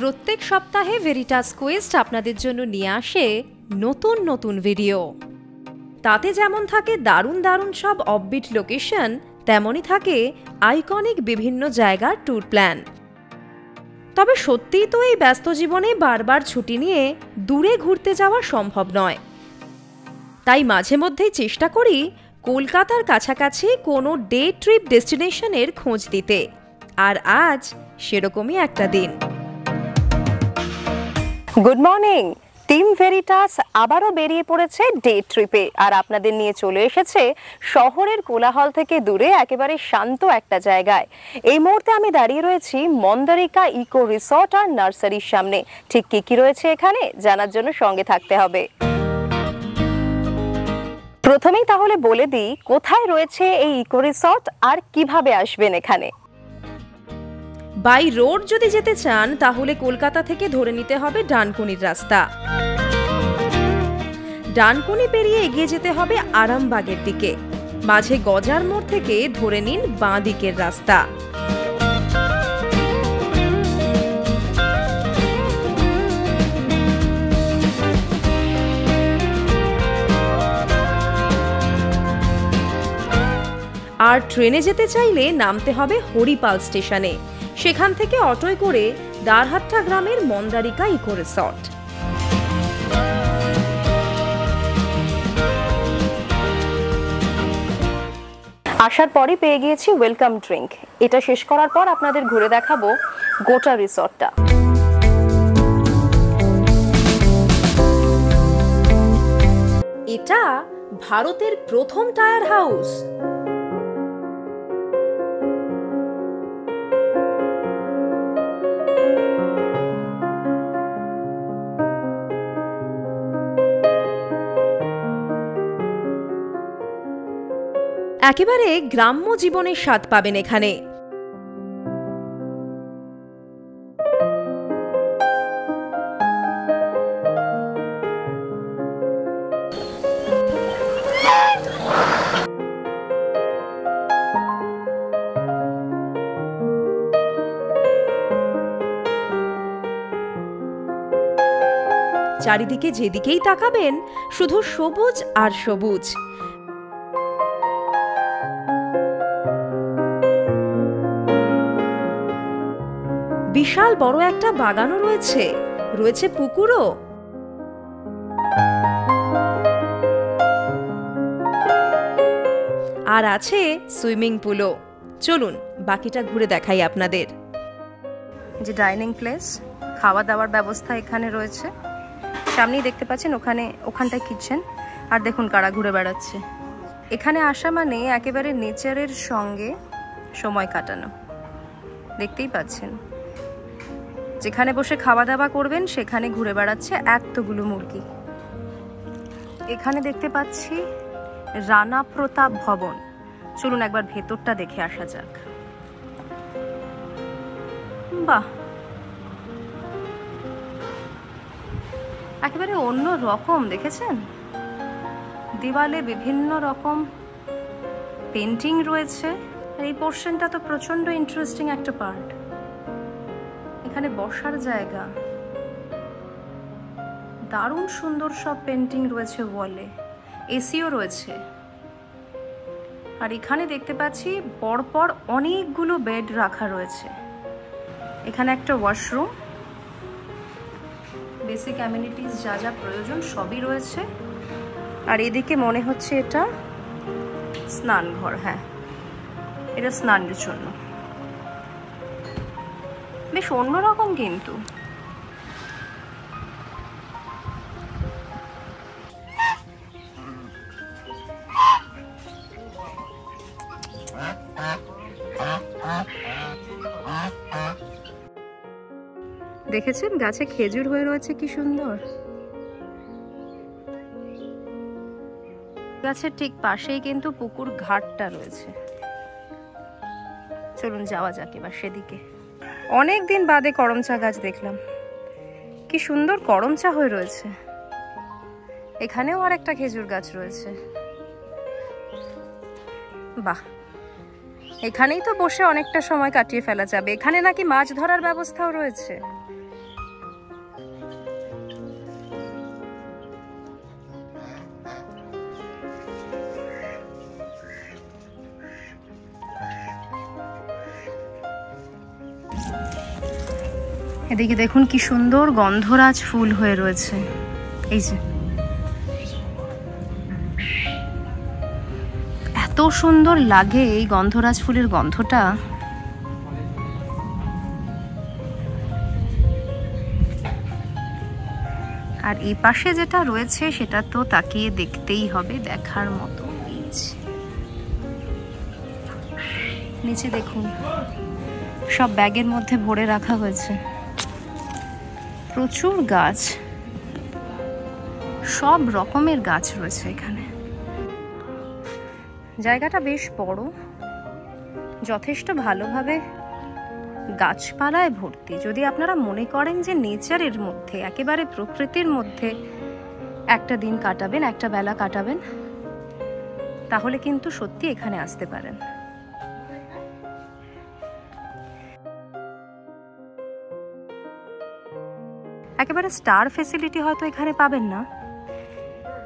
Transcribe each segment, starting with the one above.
প্রত্যেক সপ্তাহে Veritas Quest আপনাদের জন্য নিয়ে আসে নতুন নতুন ভিডিও। তাতে যেমন থাকে দারুণ দারুণ সব অফবিট লোকেশন, তেমনই থাকে আইকনিক বিভিন্ন জায়গার ট্যুর প্ল্যান। তবে সত্যিই তো এই ব্যস্ত জীবনে বারবার ছুটি নিয়ে দূরে ঘুরতে যাওয়া সম্ভব নয়। তাই মাঝে মধ্যেই চেষ্টা করি কলকাতার কাছাকাছি কোনো ডে ট্রিপ ডেস্টিনেশনের খোঁজ দিতে, আর আজ সেরকমই একটা দিন। Good morning. টিম ভেরিটাস আবারও বেরিয়ে পড়েছে ডে ট্রিপে, আর আপনাদের নিয়ে চলে এসেছে শহরের কোলাহল থেকে দূরে একেবারে শান্ত একটা জায়গায়। এই মুহূর্তে আমি দাঁড়িয়ে রয়েছি মন্দারিকা ইকো রিসর্ট আর নার্সারির সামনে। ঠিক কি কি রয়েছে এখানে জানার জন্য সঙ্গে থাকতে হবে। প্রথমেই তাহলে বলে দিই কোথায় রয়েছে এই ইকো রিসর্ট আর কিভাবে আসবেন এখানে। বাই রোড যদি যেতে চান তাহলে কলকাতা থেকে ধরে নিতে হবে ডানকুনির রাস্তা। ডানকুনি পেরিয়ে এগিয়ে যেতে হবে আরামবাগের দিকে। মাঝে গজার মোড় থেকে ধরে নিন বাঁ দিকের রাস্তা। আর ট্রেনে যেতে চাইলে নামতে হবে হরিপাল স্টেশনে। সেখান থেকে অটোয় করে দারহাট্টা গ্রামের মন্দারিকা ইকো রিসর্ট। আসার পরই পেয়ে গিয়েছি ওয়েলকাম ড্রিঙ্ক। এটা শেষ করার পর আপনাদের ঘুরে দেখাবো গোটা রিসর্টটা। এটা ভারতের প্রথম টায়ার হাউস। একেবারে গ্রাম্য জীবনের স্বাদ পাবেন এখানে। চারিদিকে যেদিকেই তাকাবেন শুধু সবুজ আর সবুজ। বিশাল বড় একটা বাগানও রয়েছে, রয়েছে পুকুরও। আর আছে সুইমিং পুলও। চলুন বাকিটা ঘুরে দেখাই আপনাদের। যে ডাইনিং প্লেস, খাওয়া দাওয়ার ব্যবস্থা এখানে রয়েছে। সামনেই দেখতে পাচ্ছেন ওখানটায় কিচেন। আর দেখুন কারা ঘুরে বেড়াচ্ছে। এখানে আসা মানে একেবারে নেচারের সঙ্গে সময় কাটানো। দেখতেই পাচ্ছেন যেখানে বসে খাওয়া দাওয়া করবেন সেখানে ঘুরে বেড়াচ্ছে এতগুলো মুরগি। এখানে দেখতে পাচ্ছি রানা প্রতাপ ভবন। চলুন একবার ভেতরটা দেখে আসা যাক। বাহ, একেবারে অন্য রকম। দেখেছেন দেওয়ালে বিভিন্ন রকম পেন্টিং রয়েছে। আর এই পোর্শনটা তো প্রচন্ড ইন্টারেস্টিং একটা পার্ট। এখানে বসার জায়গা, দারুণ সুন্দর সব পেন্টিং রয়েছে ওয়ালে। এসিও রয়েছে। আর এখানে দেখতে পাচ্ছি পরপর অনেকগুলো বেড রাখা রয়েছে। এখানে একটা ওয়াশরুম, বেসিক অ্যামিনিটিস যা যা প্রয়োজন সবই রয়েছে। আর এদিকে মনে হচ্ছে এটা স্নান ঘর। হ্যাঁ, এটা স্নানের জন্য। বেশ অন্যরকম কিন্তু। দেখেছেন গাছে খেজুর হয়ে রয়েছে কি সুন্দর। গাছের ঠিক পাশেই কিন্তু পুকুর ঘাটটা রয়েছে। চলুন যাওয়া যাক এবার সেদিকে। অনেকদিন বাদে করমচা গাছ দেখলাম। কি সুন্দর করমচা হয়ে রয়েছে। এখানেও আর একটা খেজুর গাছ রয়েছে। বাহ, এখানেই তো বসে অনেকটা সময় কাটিয়ে ফেলা যাবে। এখানে নাকি মাছ ধরার ব্যবস্থাও রয়েছে। এদিকে দেখুন কি সুন্দর গন্ধরাজ ফুল হয়ে রয়েছে। এই যে এত সুন্দর লাগে এই গন্ধরাজ ফুলের গন্ধটা। আর এই পাশে যেটা রয়েছে সেটা তো তাকিয়ে দেখতেই হবে, দেখার মতো। নিচে দেখুন সব ব্যাগের মধ্যে ভরে রাখা হয়েছে, প্রচুর গাছ, সব রকমের গাছ রয়েছে এখানে। জায়গাটা বেশ বড়, যথেষ্ট ভালোভাবে গাছপালায় ভর্তি। যদি আপনারা মনে করেন যে নেচারের মধ্যে, একেবারে প্রকৃতির মধ্যে একটা দিন কাটাবেন, একটা বেলা কাটাবেন, তাহলে কিন্তু সত্যি এখানে আসতে পারেন। একেবারে স্টার ফেসিলিটি হয়তো এখানে পাবেন না,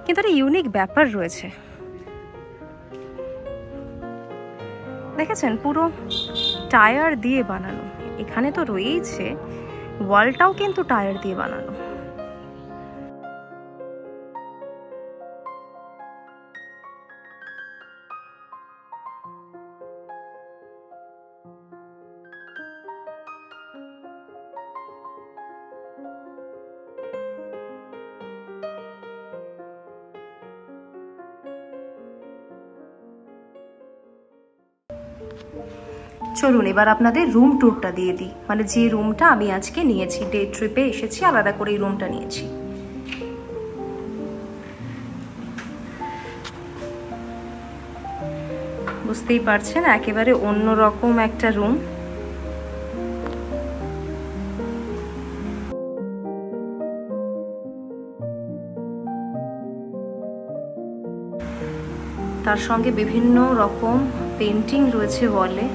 কিন্তু একটা ইউনিক ব্যাপার রয়েছে। দেখেছেন পুরো টায়ার দিয়ে বানানো, এখানে তো রয়েইছে, ওয়ালটাও কিন্তু টায়ার দিয়ে বানানো। চলুন এবার আপনাদের রুম ট্যুরটা দিয়ে দিই, মানে যে রুমটা আমি আজকে নিয়েছি, ডে ট্রিপে এসেছি, আলাদা করে এই রুমটা নিয়েছি। বুঝতেই পারছেন একেবারে অন্যরকম একটা রুম। তার সঙ্গে বিভিন্ন রকম পেন্টিং রয়েছে ওয়ালে।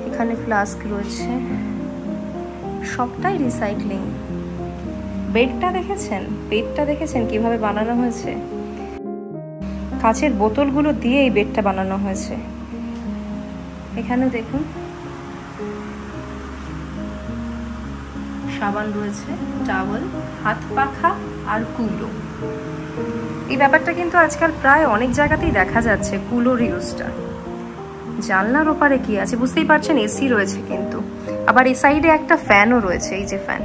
এখানে ফ্লাস্ক রয়েছে, সবটাই রিসাইক্লিং। বেডটা দেখেছেন, বেডটা দেখেছেন কিভাবে বানানো হয়েছে, কাচের বোতলগুলো দিয়ে এই বেডটা বানানো হয়েছে। এখানে দেখুন সাবান রয়েছে, টাওয়েল, হাত পাখা আর কুলো। এই ব্যাপারটা কিন্তু আজকাল প্রায় অনেক জায়গাতেই দেখা যাচ্ছে, কুলোর ইউজটা। জানলার ওপারে কি আছে বুঝতেই পারছেন, এসি রয়েছে কিন্তু, আবার এই সাইডে একটা ফ্যানও রয়েছে, এই যে ফ্যান।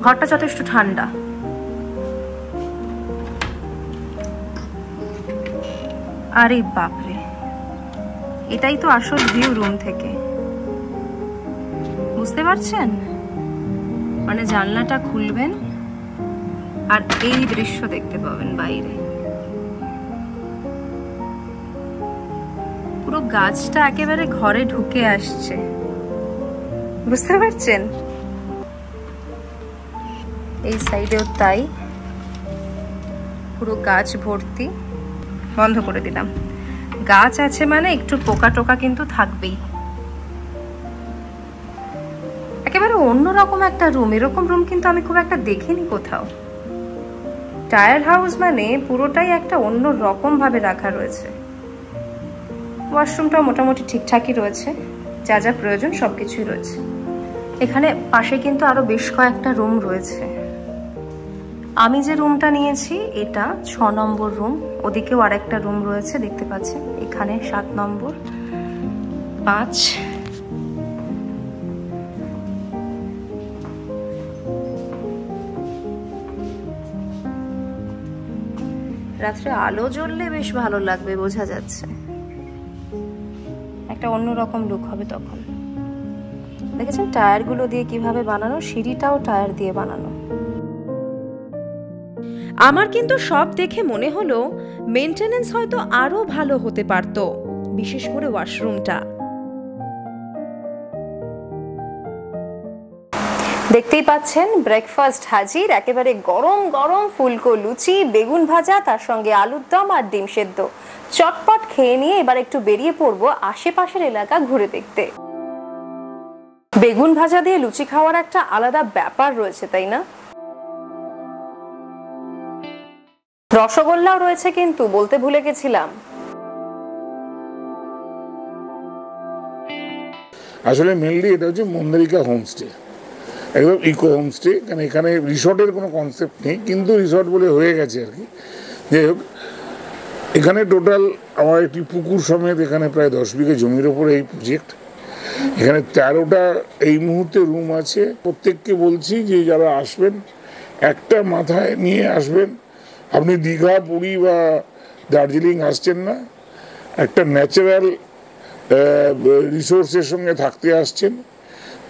ঘরটা যথেষ্ট ঠান্ডা। আরে বাপরে, এটাই তো আসল ভিউ রুম থেকে, বুঝতে পারছেন? মানে জানলাটা খুলবেন আর এই দৃশ্য দেখতে পাবেন বাইরে। পুরো গাছটা একেবারে ঘরে ঢুকে আসছে, বুঝতে পারছেন? এই সাইডেও তাই, পুরো গাছ ভর্তি। বন্ধ করে দিলাম, গাছ আছে মানে একটু পোকা টোকা কিন্তু থাকবেই। একেবারে অন্যরকম একটা রুম, এরকম রুম কিন্তু আমি খুব একটা দেখিনি কোথাও। টায়ার হাউস মানে পুরোটাই একটা অন্য রকম ভাবে রাখা রয়েছে। ওয়াশরুমটাও মোটামুটি ঠিকঠাকই রয়েছে, যা যা প্রয়োজন সবকিছুই রয়েছে। এখানে পাশে কিন্তু আরো বেশ কয়েকটা রুম রয়েছে। আমি যে রুমটা নিয়েছি এটা 6 নম্বর রুম, ওদিকেও আরেকটা রুম রয়েছে দেখতে পাচ্ছেন, এখানে 7 নম্বর, 5। রাত্রে আলো জ্বললে বেশ ভালো লাগবে, বোঝা যাচ্ছে, একটা অন্যরকম লুক হবে তখন। দেখেছেন টায়ারগুলো দিয়ে কিভাবে বানানো, সিঁড়িটাও টায়ার দিয়ে বানানো। আমার কিন্তু সব দেখে মনে হলো মেইনটেনেন্স হয়তো আরো ভালো হতে পারত, বিশেষ করে ওয়াশরুমটা। দেখতেই পাচ্ছেন ব্রেকফাস্ট হাজির, একেবারে গরম গরম ফুলকো লুচি, বেগুন ভাজা, তার সঙ্গে আলুর দম আর ডিম সেদ্ধ। চটপট খেয়ে নিয়ে এবার একটু বেরিয়ে পড়বো আশেপাশের এলাকা ঘুরে দেখতে। বেগুন ভাজা দিয়ে লুচি খাওয়ার একটা আলাদা ব্যাপার রয়েছে, তাই না? রসগোল্লাও রয়েছে, কিন্তু বলতে ভুলে গেছিলাম। আসলে মেনলি এটা হচ্ছে মন্দারিকা হোমস্টে, একদম ইকো হোমস্টে, কারণ এখানে রিসর্টের কোনো কনসেপ্ট নেই, কিন্তু রিসর্ট বলে হয়ে গেছে আর কি। যাই হোক, এখানে টোটাল আমার একটি পুকুর সমেত এখানে প্রায় 10 বিঘে জমির ওপরে এই প্রজেক্ট। এখানে 13টা এই মুহূর্তে রুম আছে। প্রত্যেককে বলছি যে যারা আসবেন একটা মাথায় নিয়ে আসবেন, আপনি দীঘা, পুরী বা দার্জিলিং আসছেন না, একটা ন্যাচারাল রিসোর্সের সঙ্গে থাকতে আসছেন,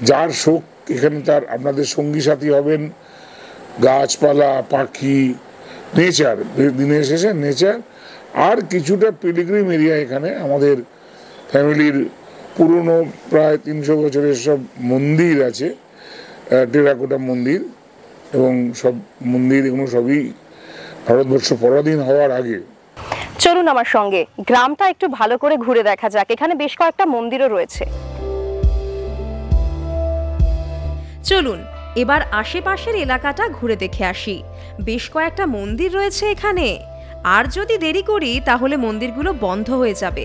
যার শোক এখানে তার আপনাদের সঙ্গী সাথী হবেন। গাছপালা, পাখি, নেচার, দিনের শেষে নেচার, আর কিছুটা পিলগ্রিম এরিয়া। এখানে আমাদের ফ্যামিলির পুরনো প্রায় 300 বছরের সব মন্দির আছে, টেরাকোটা মন্দির, এবং সব মন্দির এগুলো সবই ভারতবর্ষ পরাধীন হওয়ার আগে। চলুন আমার সঙ্গে গ্রামটা একটু ভালো করে ঘুরে দেখা যাক। এখানে বেশ কয়েকটা মন্দিরও রয়েছে। চলুন এবার আশেপাশের এলাকাটা ঘুরে দেখে আসি। বেশ কয়েকটা মন্দির রয়েছে এখানে, আর যদি দেরি করি তাহলে মন্দিরগুলো বন্ধ হয়ে যাবে।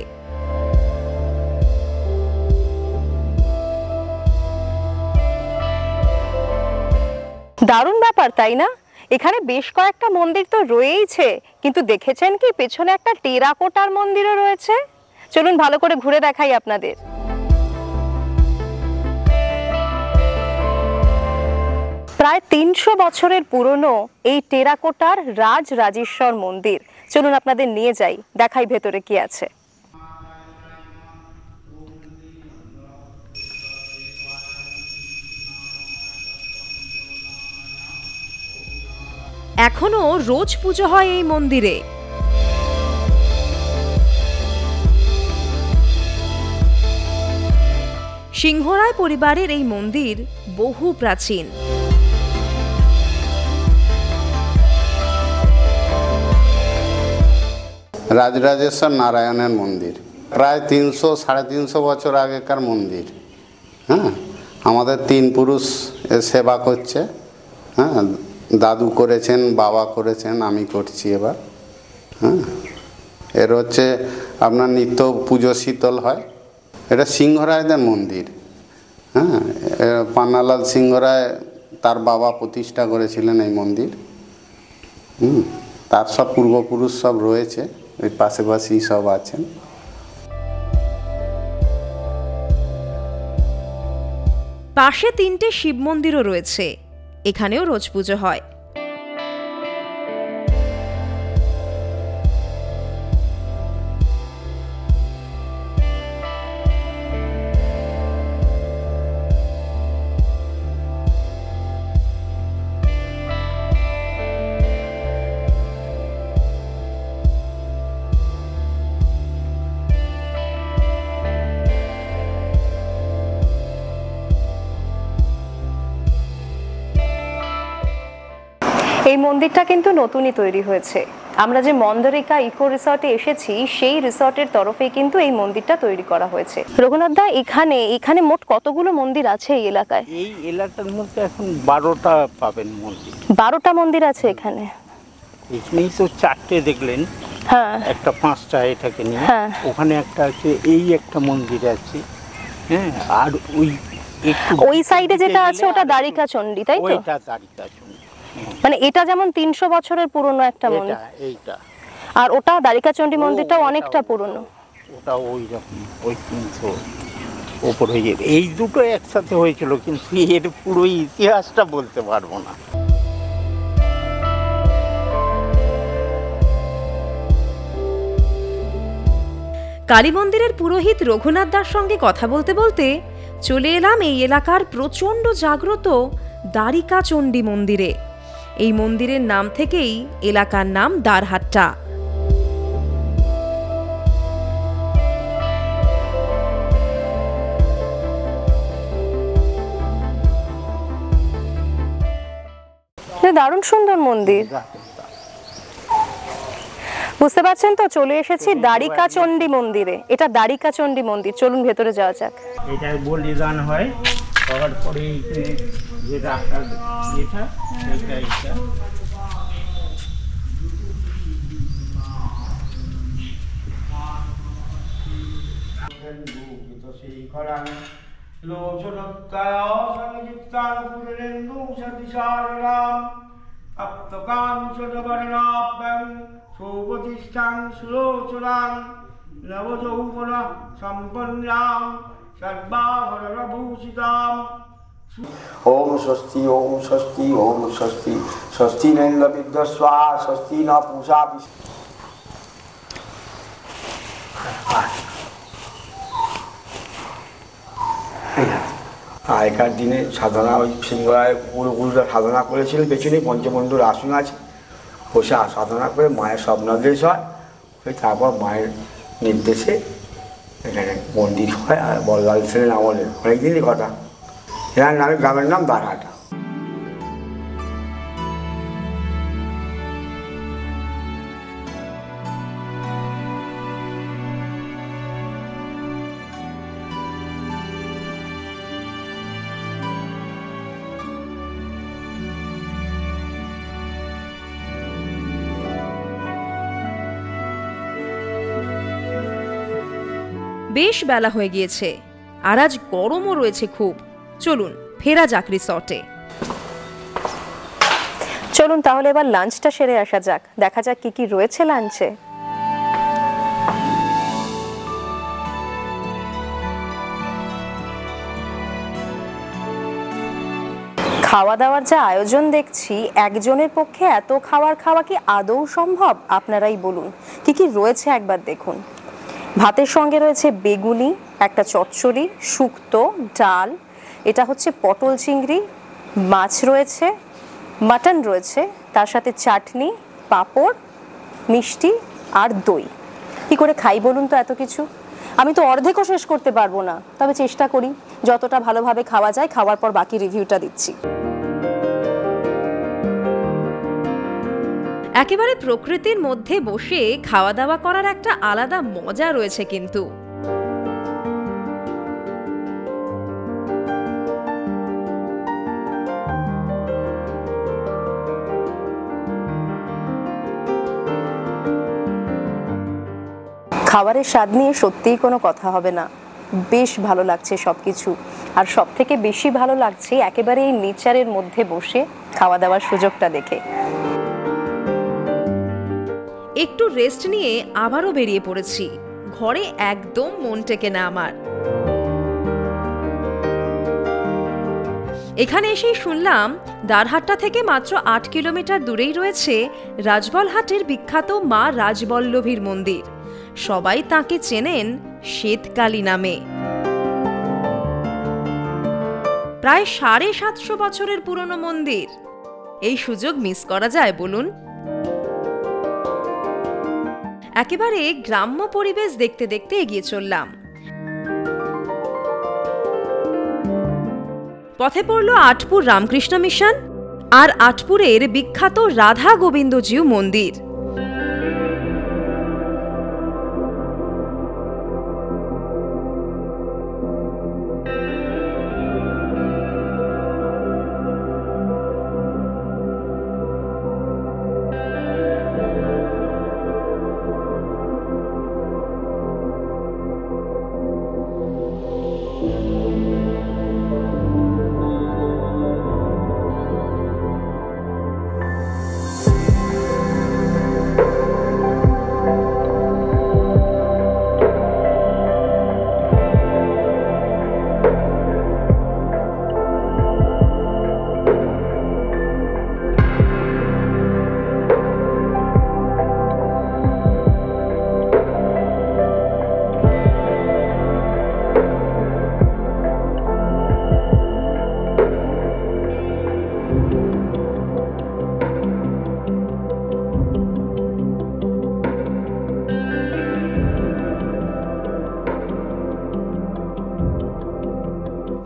দারুণ ব্যাপার, তাই না? এখানে বেশ কয়েকটা মন্দির তো রয়েইছে, কিন্তু দেখেছেন কি পেছনে একটা টেরাকোটার মন্দিরও রয়েছে। চলুন ভালো করে ঘুরে দেখাই আপনাদের। প্রায় 300 বছরের পুরনো এই টেরাকোটার রাজ রাজেশ্বর মন্দির। চলুন আপনাদের নিয়ে যাই, দেখাই ভেতরে কি আছে। এখনো রোজ পুজো হয় এই মন্দিরে। সিংহরায় পরিবারের এই মন্দির বহু প্রাচীন। রাজরাজেশ্বর নারায়ণের মন্দির প্রায় 300-350 বছর আগেকার মন্দির। হ্যাঁ, আমাদের 3 পুরুষ সেবা করছে। হ্যাঁ, দাদু করেছেন, বাবা করেছেন, আমি করছি এবার। হ্যাঁ, এর হচ্ছে আপনার নিত্য পুজো শীতল হয়। এটা সিংহরায়দের মন্দির। হ্যাঁ, পান্নালাল সিংহরায় তার বাবা প্রতিষ্ঠা করেছিলেন এই মন্দির। তার সব পূর্বপুরুষ সব রয়েছে, ওই পাশাপাশি সব আছেন। পাশে 3টে শিব মন্দিরও রয়েছে, এখানেও রোজ পুজো হয়। এই মন্দিরটা কিন্তু নতুনই তৈরি হয়েছে। আমরা যে মন্দারিকা ইকো রিসর্টে এসেছি, সেই রিসর্টের তরফে কিন্তু এই মন্দিরটা তৈরি করা হয়েছে। রঘুনাথ দা, এখানে মোট কতগুলো মন্দির আছে এই এলাকায়? এই এলাকার মধ্যে এখন 12টা পাবেন মন্দির। 12টা মন্দির আছে এখানে। এখানেই তো 4টে দেখলেন। হ্যাঁ, একটা 5টা এটাকে নিয়ে। হ্যাঁ, ওখানে একটা আছে, এই একটা মন্দির আছে। হ্যাঁ, আর ওই সাইডে যেটা আছে ওটা দ্বারিকা চণ্ডী, তাই তো? ওইটা দ্বারিকা চণ্ডী। মানে এটা যেমন 300 বছরের পুরনো একটা মন্দির, এইটা, আর ওটা দ্বারিকা চণ্ডী মন্দিরটাও অনেকটা পুরনো। ওটা ওই রকম, ওই 300 ওপর হয়ে যাবে। এই দুটো একসাথে হয়েছিল, কিন্তু এর পুরো ইতিহাসটা বলতে পারবো না। কালী মন্দিরের পুরোহিত রঘুনাথ দার সঙ্গে কথা বলতে বলতে চলে এলাম এই এলাকার প্রচণ্ড জাগ্রত দ্বারিকা চণ্ডী মন্দিরে। এই মন্দিরের নাম থেকেই এলাকার নাম দ্বারহাট্টা। দারুণ সুন্দর মন্দির। বুঝতে পারছেন তো, চলে এসেছি দ্বারিকা চণ্ডী মন্দিরে। এটা দ্বারিকা চণ্ডী মন্দির, চলুন ভেতরে যাওয়া যাক। এটা বলিদান হয়, হওয়ার পরে যে রাখার এটা সেন্দুকিতশেখরং লোচনোত্তয় সংযুক্তানুপুরেন্দু সতিসাররাম আপ্তকাঞ্চনবর্ণাভ্যং সৌপতিষ্ঠাং সুলোচনাং নবযৌবন সম্পন্নাং সর্বাভরণভূষিতাম। ওম স্বস্তি ওম স্বস্তি ওম স্বস্তি স্বস্তি নেন্দ্র বিদ্যস্বা স্বস্তি ন পূষা। আগেকার দিনে সাধনা ওই সিংহরায় গুরুগুরুরা সাধনা করেছিলেন, পেছনে পঞ্চবন্ধুর আসন আছে, বসে সাধনা করে মায়ের স্বপ্নাদেশ হয়, তারপর মায়ের নির্দেশে এখানে মন্দির হয়। আর বল্লাল সেনের আমলে অনেকদিনই কথা। এনার নামে গ্রামের নাম দারহাটা। বেশ বেলা হয়ে গিয়েছে, আর আজ গরমও রয়েছে খুব। চলুন ফেরা যাক রিসর্টে। চলুন তাহলে এবার লাঞ্চটা সেরে আসা যাক, দেখা যাক কি কি রয়েছে লাঞ্চে। খাওয়া দাওয়ার যা আয়োজন দেখছি, একজনের পক্ষে এত খাওয়া কি আদৌ সম্ভব? আপনারাই বলুন কি কি রয়েছে একবার দেখুন। ভাতের সঙ্গে রয়েছে বেগুনি, একটা চচ্চড়ি, শুক্তো, ডাল, এটা হচ্ছে পটল চিংড়ি, মাছ রয়েছে, মাটন রয়েছে, তার সাথে চাটনি, পাঁপড়, মিষ্টি আর দই। কি করে খাই বলুন তো এত কিছু? আমি তো অর্ধেকও শেষ করতে পারবো না, তবে চেষ্টা করি যতটা ভালোভাবে খাওয়া যায়। খাওয়ার পর বাকি রিভিউটা দিচ্ছি। একেবারে প্রকৃতির মধ্যে বসে খাওয়া দাওয়া করার একটা আলাদা মজা রয়েছে কিন্তু। খাবারের স্বাদ নিয়ে সত্যিই কোনো কথা হবে না, বেশ ভালো লাগছে সবকিছু। আর সব থেকে বেশি ভালো লাগছে একেবারে এই নেচারের মধ্যে বসে খাওয়া দাওয়ার সুযোগটা দেখে। একটু রেস্ট নিয়ে আবারও বেরিয়ে পড়েছি। ঘরে একদম মন টেকে না আমার। এখানে এসেই শুনলাম দারহাট্টা থেকে মাত্র ৮ কিলোমিটার দূরেই রয়েছে রাজবলহাটের বিখ্যাত মা রাজবল্লভীর মন্দির। সবাই তাকে চেনেন শ্বেতকালী নামে। প্রায় ৭৫০ বছরের পুরনো মন্দির। এই সুযোগ মিস করা যায় বলুন? একেবারে গ্রাম্য পরিবেশ দেখতে দেখতে এগিয়ে চললাম। পথে পড়ল আটপুর রামকৃষ্ণ মিশন আর আটপুরের বিখ্যাত রাধা গোবিন্দজিউ মন্দির।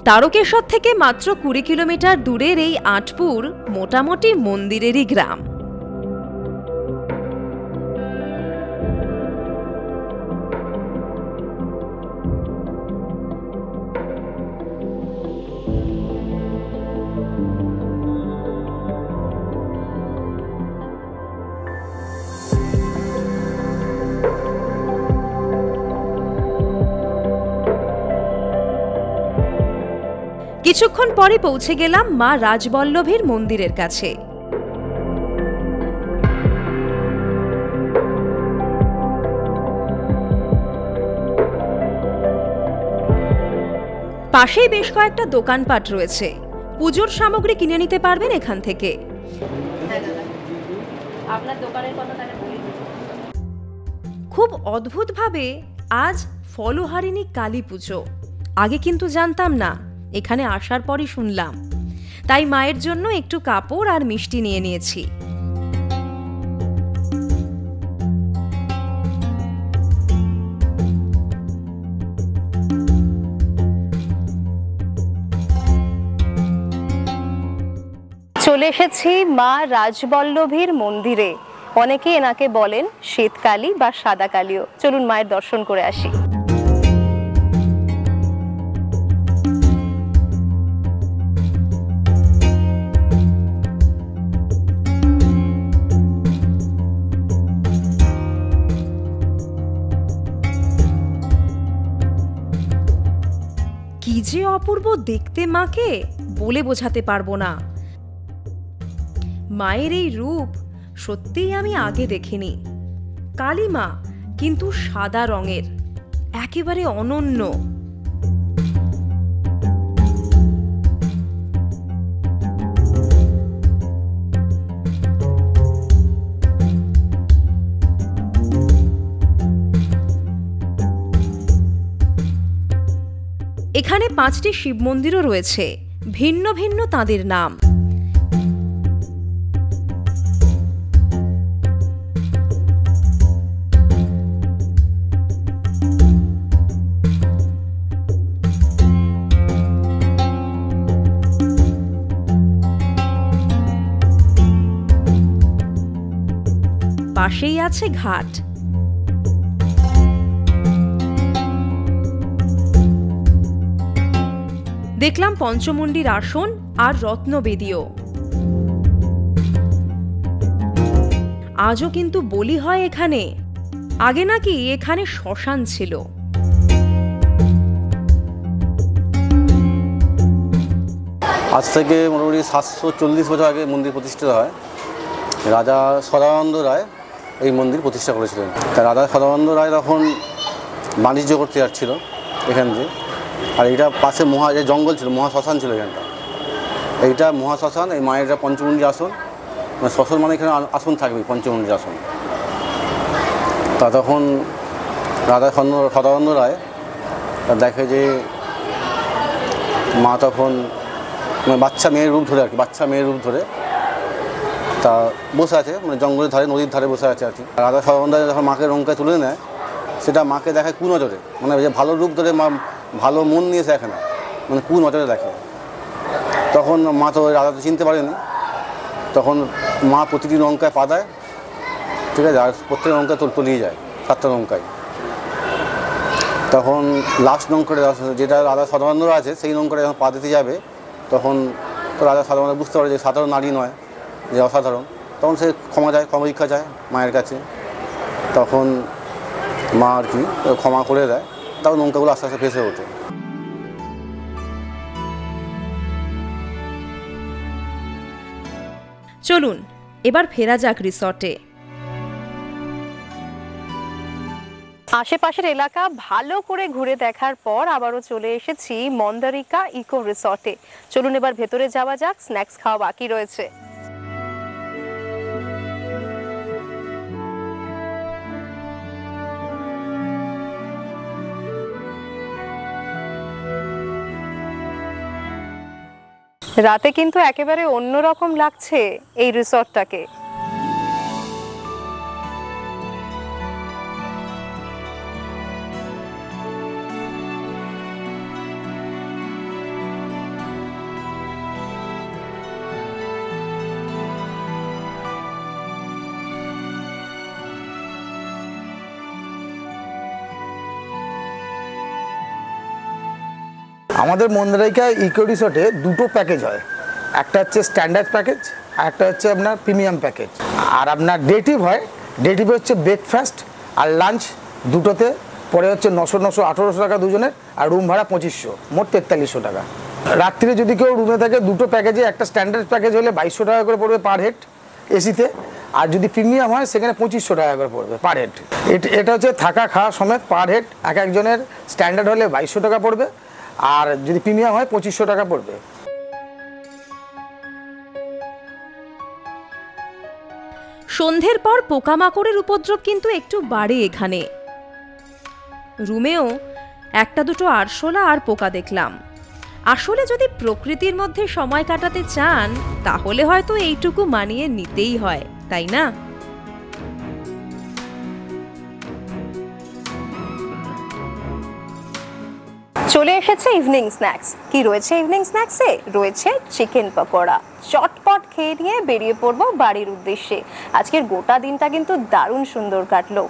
তারকেশ্বর থেকে মাত্র ২০ কিলোমিটার দূরের এই আটপুর মোটামুটি মন্দিরেরই গ্রাম। কিছুক্ষণ পরে পৌঁছে গেলাম মা রাজবল্লভীর মন্দিরের কাছে। পাশেই বেশ কয়েকটা দোকানপাট রয়েছে, পুজোর সামগ্রী কিনে নিতে পারবেন এখান থেকে। খুব অদ্ভুতভাবে আজ ফলহারিণী কালী পুজো। আগে কিন্তু জানতাম না, এখানে আসার পরই শুনলাম। তাই মায়ের জন্য একটু কাপড় আর মিষ্টি নিয়ে নিয়েছি। চলে এসেছি মা রাজবল্লভীর মন্দিরে। অনেকে এনাকে বলেন শ্বেতকালী বা সাদা কালীও। চলুন মায়ের দর্শন করে আসি। কি যে অপূর্ব দেখতে মাকে, বলে বোঝাতে পারবো না। মায়ের এই রূপ সত্যিই আমি আগে দেখিনি। কালী মা কিন্তু সাদা রঙের, একেবারে অনন্য। এখানে 5টি শিব মন্দিরও রয়েছে, ভিন্ন ভিন্ন তাঁদের নাম। পাশেই আছে ঘাট। দেখলাম পঞ্চমুণ্ডির আসন আর রত্নবেদীও। আজও কিন্তু বলি হয় এখানে। আগে নাকি এখানে শ্মশান ছিল। আজ থেকে মোটামুটি 740 বছর আগে মন্দির প্রতিষ্ঠিত হয়। রাজা সদানন্দ রায় এই মন্দির প্রতিষ্ঠা করেছিলেন। তা রাজা সদানন্দ রায় তখন বাণিজ্য করতে যাচ্ছিল এখান দিয়ে। আর এইটা পাশে যে জঙ্গল ছিল, মহাশ্মশান ছিল এখানটা। এইটা মহাশ্মশান, এই মায়ের পঞ্চমুণ্ডির আসন। মানে শ্মশান মানে এখানে আসন থাকবে, পঞ্চমুণ্ডির আসন। তা তখন রাজা সদানন্দ রায় দেখে যে মা তখন বাচ্চা মেয়ের রূপ ধরে আর কি, বাচ্চা মেয়ের রূপ ধরে তা বসে আছে, মানে জঙ্গলের ধারে, নদীর ধারে বসে আছে আর কি। রাজা সদানন্দ রায় যখন মাকে নৌকায় তুলে নেয়, সেটা মাকে দেখায় কুনজরে, মানে যে ভালো রূপ ধরে মা ভালো মন নিয়ে এসে দেখে না, মানে কুনজরে দেখে। তখন মা তো রাজা তো চিনতে পারেনি। তখন মা প্রতিটি নৌকায় পা দেয়, ঠিক আছে, আর প্রত্যেক নৌকায় তলিয়ে যায়, 7টা নৌকায়। তখন লাস্ট নৌকাটা যেটা রাজা সদানন্দ আছে, সেই নৌকাটা যখন পা দিতে যাবে, তখন তো রাজা সদানন্দ বুঝতে পারে যে সাধারণ নারী নয়, যে অসাধারণ। তখন সে ক্ষমা ভিক্ষা চায় মায়ের কাছে। তখন মা আর কি ক্ষমা করে দেয়। তাও নৌকাগুলো আস্তে আস্তে ভেসে ওঠে। চলুন এবার ফেরা যাক রিসর্টে। আশেপাশের এলাকা ভালো করে ঘুরে দেখার পর আবারও চলে এসেছি মন্দারিকা ইকো রিসর্টে। চলুন এবার ভেতরে যাওয়া যাক, স্ন্যাক্স খাওয়া বাকি রয়েছে। রাতে কিন্তু একেবারে অন্যরকম লাগছে এই রিসর্টটাকে। আমাদের মন্দারিকা ইকো রিসর্টে দুটো প্যাকেজ হয়, একটা হচ্ছে স্ট্যান্ডার্ড প্যাকেজ আর একটা হচ্ছে আপনার প্রিমিয়াম প্যাকেজ। আর আপনার ডেটিভ হয়, ডেটিভে হচ্ছে ব্রেকফাস্ট আর লাঞ্চ দুটোতে পরে হচ্ছে 900 1800 টাকা দুজনের, আর রুম ভাড়া 2500, মোট 4300 টাকা। রাত্রিরে যদি কেউ রুমে থাকে দুটো প্যাকেজে একটা স্ট্যান্ডার্ড প্যাকেজ হলে 2200 টাকা করে পড়বে পার হেড এসিতে, আর যদি প্রিমিয়াম হয় সেখানে 2500 টাকা করে পড়বে পার হেড। এটা হচ্ছে থাকা খাওয়া সমেত পার হেড এক একজনের স্ট্যান্ডার্ড হলে 2200 টাকা পড়বে, আর যদি প্রিমিয়াম হয় 2500 টাকা পড়বে। সন্ধ্যের পর পোকামাকড়ের উপদ্রব কিন্তু একটু বাড়ে এখানে। রুমেও একটা দুটো আরশোলা আর পোকা দেখলাম। আসলে যদি প্রকৃতির মধ্যে সময় কাটাতে চান তাহলে হয়তো এইটুকু মানিয়ে নিতেই হয়, তাই না? চলে এসেছে ইভিনিং স্ন্যাক্স। কি রয়েছে ইভিনিং স্ন্যাক্সে? রয়েছে চিকেন পকোড়া। চটপট খেয়ে নিয়ে বেরিয়ে পড়বো বাড়ির উদ্দেশ্যে। আজকের গোটা দিনটা কিন্তু দারুণ সুন্দর কাটলো।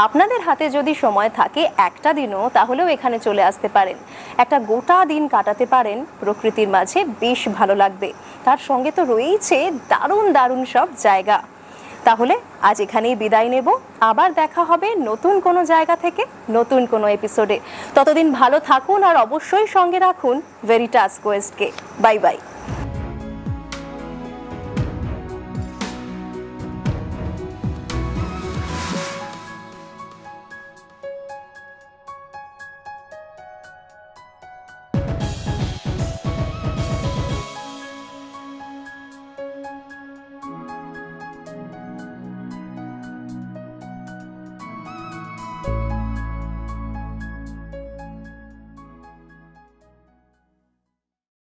আপনাদের হাতে যদি সময় থাকে একটা দিনও, তাহলেও এখানে চলে আসতে পারেন। একটা গোটা দিন কাটাতে পারেন প্রকৃতির মাঝে, বেশ ভালো লাগবে। তার সঙ্গে তো রয়েছে দারুণ দারুণ সব জায়গা। তাহলে আজ এখানেই বিদায় নেব। আবার দেখা হবে নতুন কোনো জায়গা থেকে নতুন কোনো এপিসোডে। ততদিন ভালো থাকুন আর অবশ্যই সঙ্গে রাখুন ভেরিটাস কোয়েস্টকে। Bye bye.